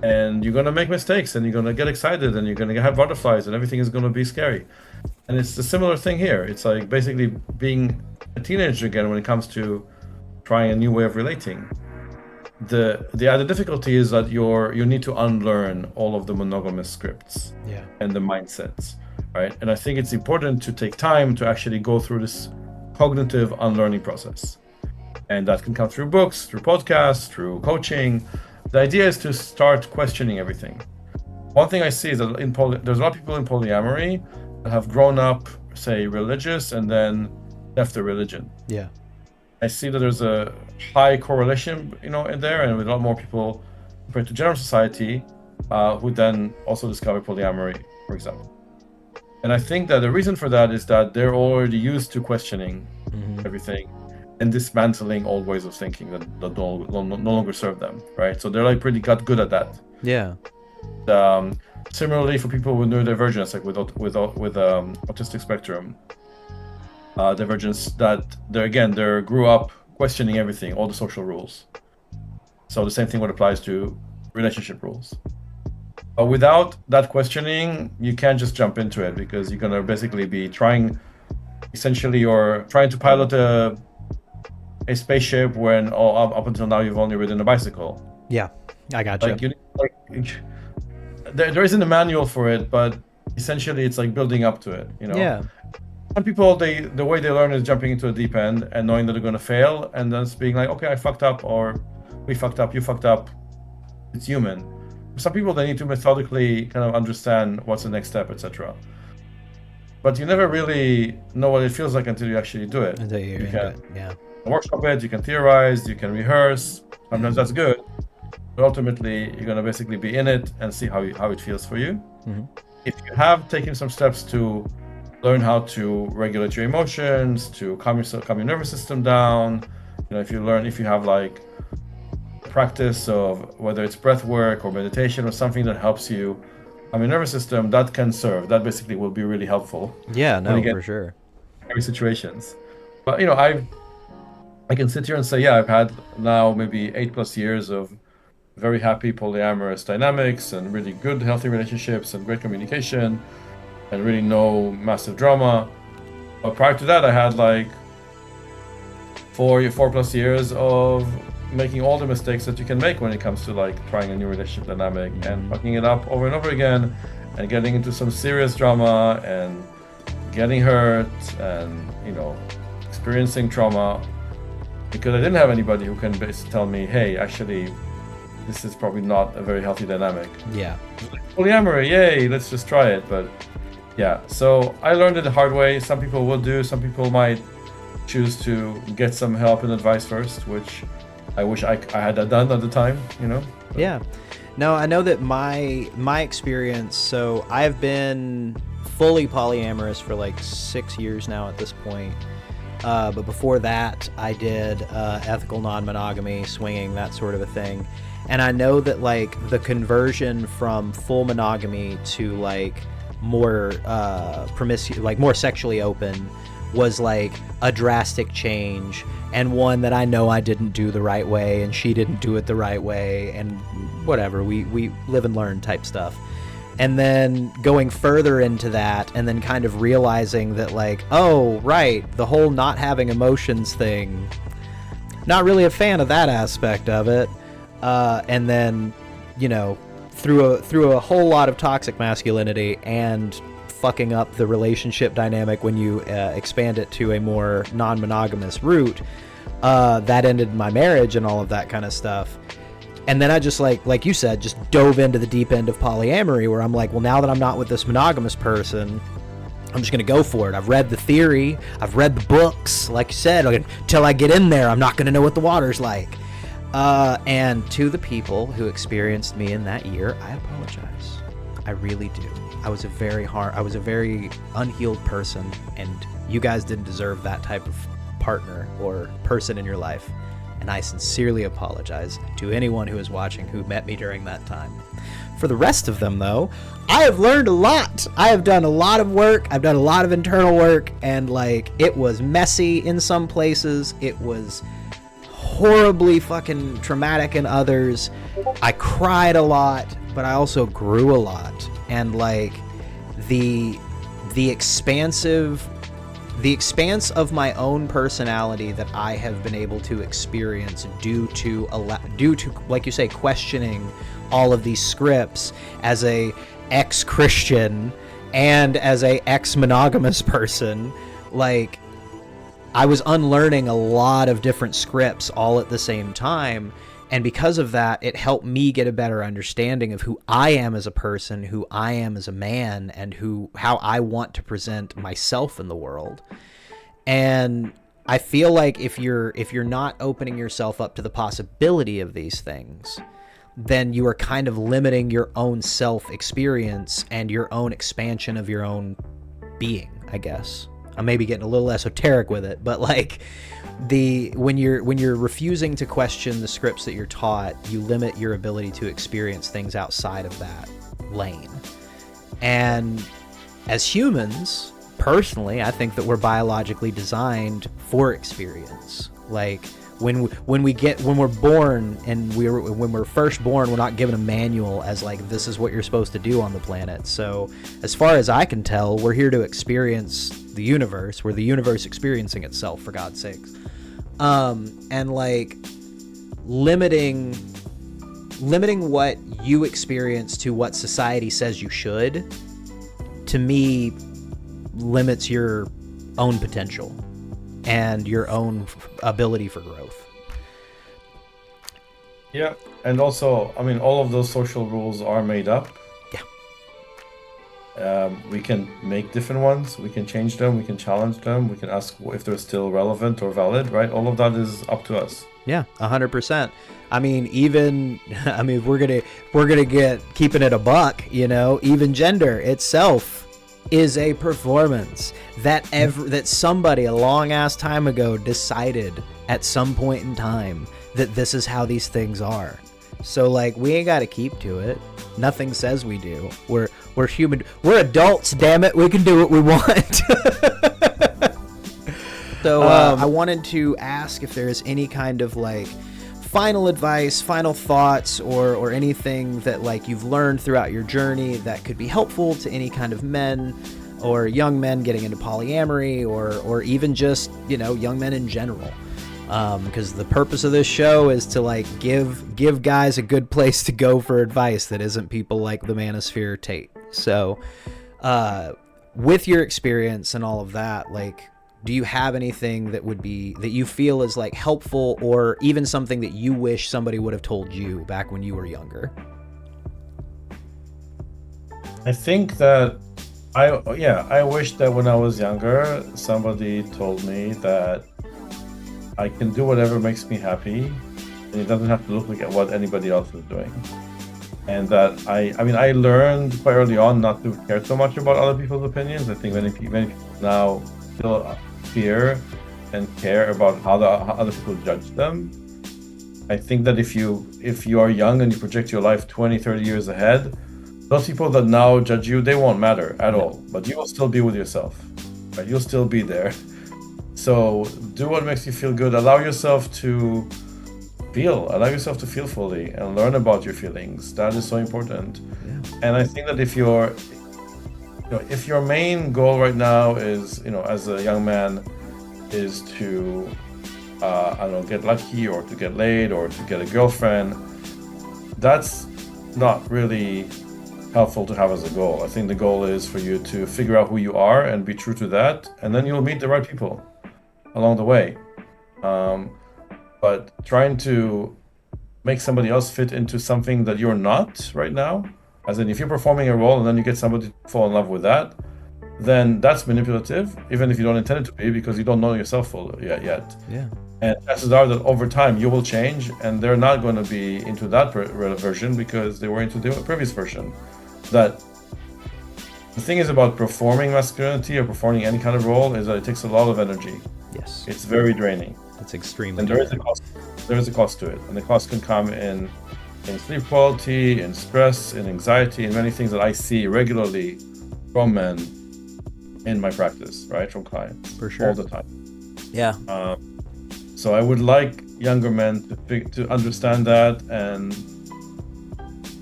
And you're going to make mistakes, and you're going to get excited, and you're going to have butterflies, and everything is going to be scary. And it's a similar thing here. It's like basically being a teenager again when it comes to trying a new way of relating. The other difficulty is that you need to unlearn all of the monogamous scripts and the mindsets, right? And I think it's important to take time to actually go through this cognitive unlearning process. And that can come through books, through podcasts, through coaching. The idea is to start questioning everything. One thing I see is that there's a lot of people in polyamory that have grown up, say, religious and then left their religion. Yeah. I see that there's a high correlation, in there, and with a lot more people compared to general society who then also discover polyamory, for example. And I think that the reason for that is that they're already used to questioning everything and dismantling old ways of thinking that no longer serve them, right? So they're like pretty got good at that. Yeah. Similarly, for people with neurodivergence, like with autistic spectrum divergence, that they grew up questioning everything, all the social rules. So the same thing would applies to relationship rules. But without that questioning, you can't just jump into it, because you're gonna basically be trying to pilot a spaceship when up until now you've only ridden a bicycle. Yeah, I gotcha. There isn't a manual for it, but essentially it's like building up to it, Yeah. Some people, the way they learn is jumping into a deep end and knowing that they're going to fail, and then being like, okay, I fucked up, or we fucked up, you fucked up. It's human. For some people, they need to methodically kind of understand what's the next step, etc. But you never really know what it feels like until you actually do it. Until you can workshop it, you can theorize, you can rehearse. Sometimes that's good, but ultimately you're going to basically be in it and see how it feels for you. Mm-hmm. If you have taken some steps to learn how to regulate your emotions, to calm your nervous system down, if you have like practice of whether it's breath work or meditation or something that helps you calm your nervous system, that can serve. That basically will be really helpful. Yeah, no, for sure. Every situations. But I can sit here and say, I've had now maybe 8+ years of very happy polyamorous dynamics and really good healthy relationships and great communication and really no massive drama. But prior to that, I had like 4+ years of making all the mistakes that you can make when it comes to like trying a new relationship dynamic and fucking it up over and over again and getting into some serious drama and getting hurt and experiencing trauma, because I didn't have anybody who can basically tell me, hey, actually this is probably not a very healthy dynamic. Yeah. Polyamory, yay, let's just try it. But yeah, so I learned it the hard way. Some people will do, some people might choose to get some help and advice first, which I wish I had that done at the time, Yeah. No, I know that my experience, so I've been fully polyamorous for like 6 years now at this point. But before that, I did ethical non-monogamy, swinging, that sort of a thing. And I know that like the conversion from full monogamy to like more promiscuous, like more sexually open, was like a drastic change, and one that I know I didn't do the right way, and she didn't do it the right way, and whatever, we live and learn type stuff. and then going further into that, and then kind of realizing that, like, oh, right, the whole not having emotions thing, not really a fan of that aspect of it. And then, you know, through a whole lot of toxic masculinity and fucking up the relationship dynamic when you expand it to a more non-monogamous route, that ended my marriage and all of that kind of stuff. And then I just, like you said, just dove into the deep end of polyamory, where I'm like, well, now that I'm not with this monogamous person, I'm just going to go for it. I've read the theory. I've read the books. Like you said, until I get in there, I'm not going to know what the water's like. And to the people who experienced me in that year, I apologize. I really do. I was a very unhealed person, and you guys didn't deserve that type of partner or person in your life. And I sincerely apologize to anyone who is watching who met me during that time. For the rest of them, though, I have learned a lot. I have done a lot of work. I've done a lot of internal work, and like, it was messy in some places. It was horribly fucking traumatic in others. I cried a lot, but I also grew a lot. And like, the expanse of my own personality that I have been able to experience due to, like you say, questioning all of these scripts as a ex-Christian and as a ex-monogamous person, like, I was unlearning a lot of different scripts all at the same time. And because of that, it helped me get a better understanding of who I am as a person, who I am as a man, and how I want to present myself in the world. And I feel like if you're not opening yourself up to the possibility of these things, then you are kind of limiting your own self experience and your own expansion of your own being, I guess. I may be getting a little esoteric with it, but like, when you're refusing to question the scripts that you're taught, you limit your ability to experience things outside of that lane. And as humans, personally, I think that we're biologically designed for experience. Like, when we're born, and when we're first born, we're not given a manual as like, this is what you're supposed to do on the planet. So as far as I can tell, we're here to experience the universe. We're the universe experiencing itself, for God's sakes. And like, limiting what you experience to what society says you should, to me, limits your own potential and your own ability for growth. Yeah, and also, I mean, all of those social rules are made up. Yeah. We can make different ones. We can change them. We can challenge them. We can ask if they're still relevant or valid, right? All of that is up to us. Yeah, 100%. I mean, we're gonna get keeping it a buck, you know, even gender itself is a performance that somebody a long ass time ago decided at some point in time that this is how these things are. So like, we ain't got to keep to it. Nothing says we do. We're human. We're adults, damn it. We can do what we want. So I wanted to ask if there is any kind of like final advice, final thoughts, or anything that like you've learned throughout your journey that could be helpful to any kind of men or young men getting into polyamory, or even just, you know, young men in general. Because the purpose of this show is to like give guys a good place to go for advice that isn't people like the Manosphere Tate. So with your experience and all of that, like, do you have anything that you feel is like helpful, or even something that you wish somebody would have told you back when you were younger? I think that I wish that when I was younger, somebody told me that I can do whatever makes me happy, and it doesn't have to look like what anybody else is doing. And that I learned quite early on not to care so much about other people's opinions. I think many people now still fear and care about how other people judge them. I think that if you are young and you project your life 20, 30 years ahead, those people that now judge you, they won't matter at all. But you will still be with yourself, right? You'll still be there. So do what makes you feel good. Allow yourself to feel fully and learn about your feelings. That is so important. Yeah. And I think that if your main goal right now is, as a young man, is to, I don't know, get lucky or to get laid or to get a girlfriend, that's not really helpful to have as a goal. I think the goal is for you to figure out who you are and be true to that, and then you'll meet the right people along the way. But trying to make somebody else fit into something that you're not right now, as in if you're performing a role and then you get somebody to fall in love with that, then that's manipulative, even if you don't intend it to be, because you don't know yourself yet. Yeah. And chances are that over time you will change, and they're not going to be into that version because they were into the previous version. That the thing is about performing masculinity or performing any kind of role is that it takes a lot of energy. Yes. It's very draining. It's extremely. And there is a cost. There is a cost to it, and the cost can come in sleep quality, in stress, in anxiety, in many things that I see regularly from men in my practice, right, from clients, for sure, all the time. Yeah. So I would like younger men to understand that and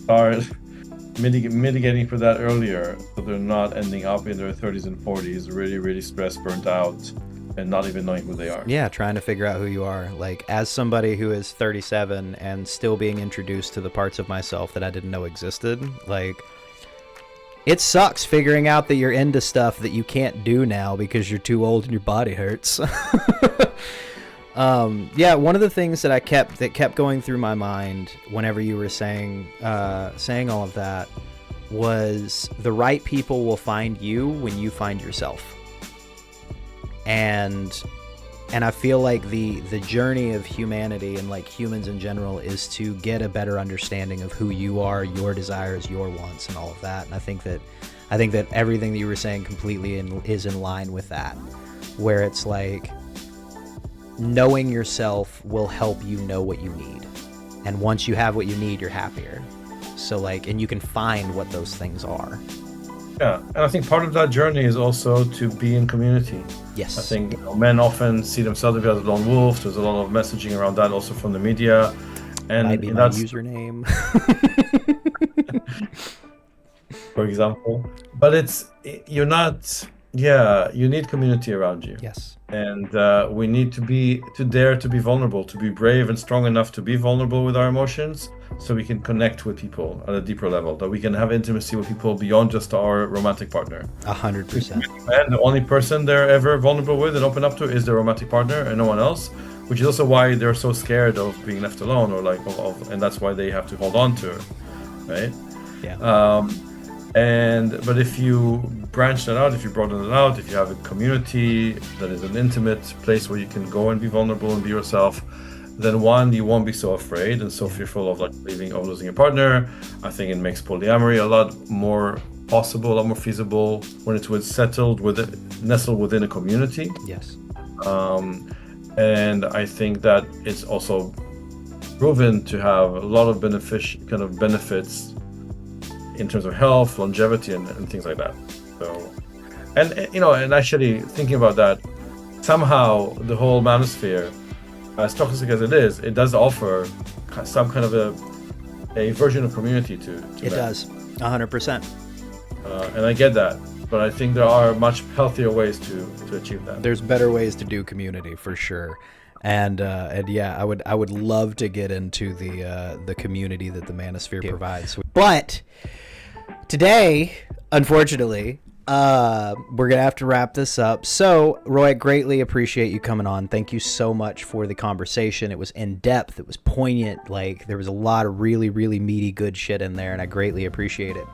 start mitigating for that earlier, so they're not ending up in their 30s and 40s really, really stressed, burnt out, and not even knowing who they are. Yeah, trying to figure out who you are. Like, as somebody who is 37 and still being introduced to the parts of myself that I didn't know existed, like, it sucks figuring out that you're into stuff that you can't do now because you're too old and your body hurts. Yeah, one of the things that kept going through my mind whenever you were saying all of that was the right people will find you when you find yourself. And I feel like the journey of humanity and like humans in general is to get a better understanding of who you are, your desires, your wants, and all of that. And I think that everything that you were saying completely is in line with that, where it's like knowing yourself will help you know what you need. And once you have what you need, you're happier. So like, and you can find what those things are. Yeah, and I think part of that journey is also to be in community. Yes. I think men often see themselves as a lone wolf. There's a lot of messaging around that also from the media. And might be my username. For example. But you need community around you. Yes. And we need to dare to be vulnerable, to be brave and strong enough to be vulnerable with our emotions, so we can connect with people at a deeper level, that we can have intimacy with people beyond just our romantic partner. 100%. And the only person they're ever vulnerable with and open up to is their romantic partner and no one else, which is also why they're so scared of being left alone, or like and that's why they have to hold on to it, right? Yeah. But if you branch that out, if you broaden it out, if you have a community that is an intimate place where you can go and be vulnerable and be yourself, then one, you won't be so afraid and so fearful of losing your partner. I think it makes polyamory a lot more possible, a lot more feasible when it's nestled within a community. Yes. And I think that it's also proven to have a lot of benefits in terms of health, longevity, and things like that. So, and actually thinking about that, somehow the whole manosphere, as toxic as it is, it does offer some kind of a version of community to it men. Does 100%. And I get that, but I think there are much healthier ways to achieve that. There's better ways to do community for sure. And yeah, I would love to get into the community that the manosphere provides. But today, unfortunately, we're gonna have to wrap this up. So, Roy, I greatly appreciate you coming on. Thank you so much for the conversation. It was in depth. It was poignant. Like, there was a lot of really, really meaty, good shit in there, and I greatly appreciate it.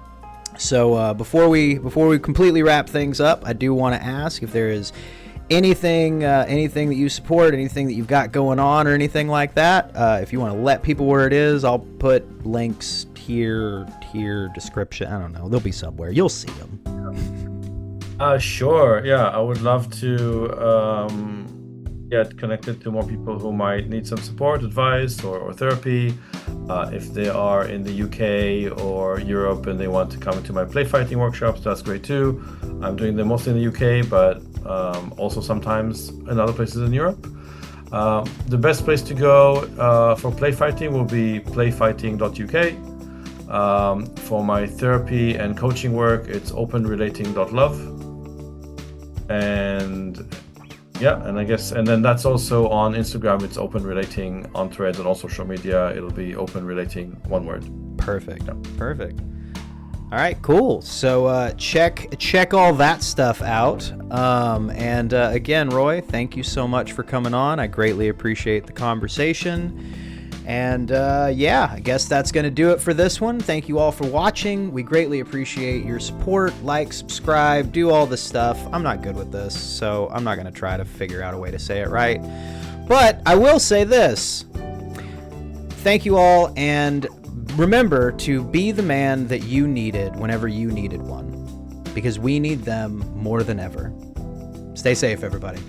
So, before we completely wrap things up, I do want to ask if there is anything that you support, anything that you've got going on, or anything like that. If you want to let people where it is, I'll put links here, description. I don't know. They'll be somewhere. You'll see them. Sure. Yeah, I would love to get connected to more people who might need some support, advice, or therapy. If they are in the UK or Europe and they want to come into my play fighting workshops, that's great too. I'm doing them mostly in the UK, but also sometimes in other places in Europe. The best place to go for play fighting will be playfighting.uk. For my therapy and coaching work, it's openrelating.love. And yeah, and I guess, and then that's also on Instagram. It's openrelating. On Threads and all social media, it'll be openrelating, one word. Perfect. Yeah. Perfect. All right, cool. So check all that stuff out. And again, Roy, thank you so much for coming on. I greatly appreciate the conversation. And yeah, I guess that's going to do it for this one. Thank you all for watching. We greatly appreciate your support. Like, subscribe, do all the stuff. I'm not good with this, so I'm not going to try to figure out a way to say it right. But I will say this. Thank you all, and remember to be the man that you needed whenever you needed one, because we need them more than ever. Stay safe, everybody.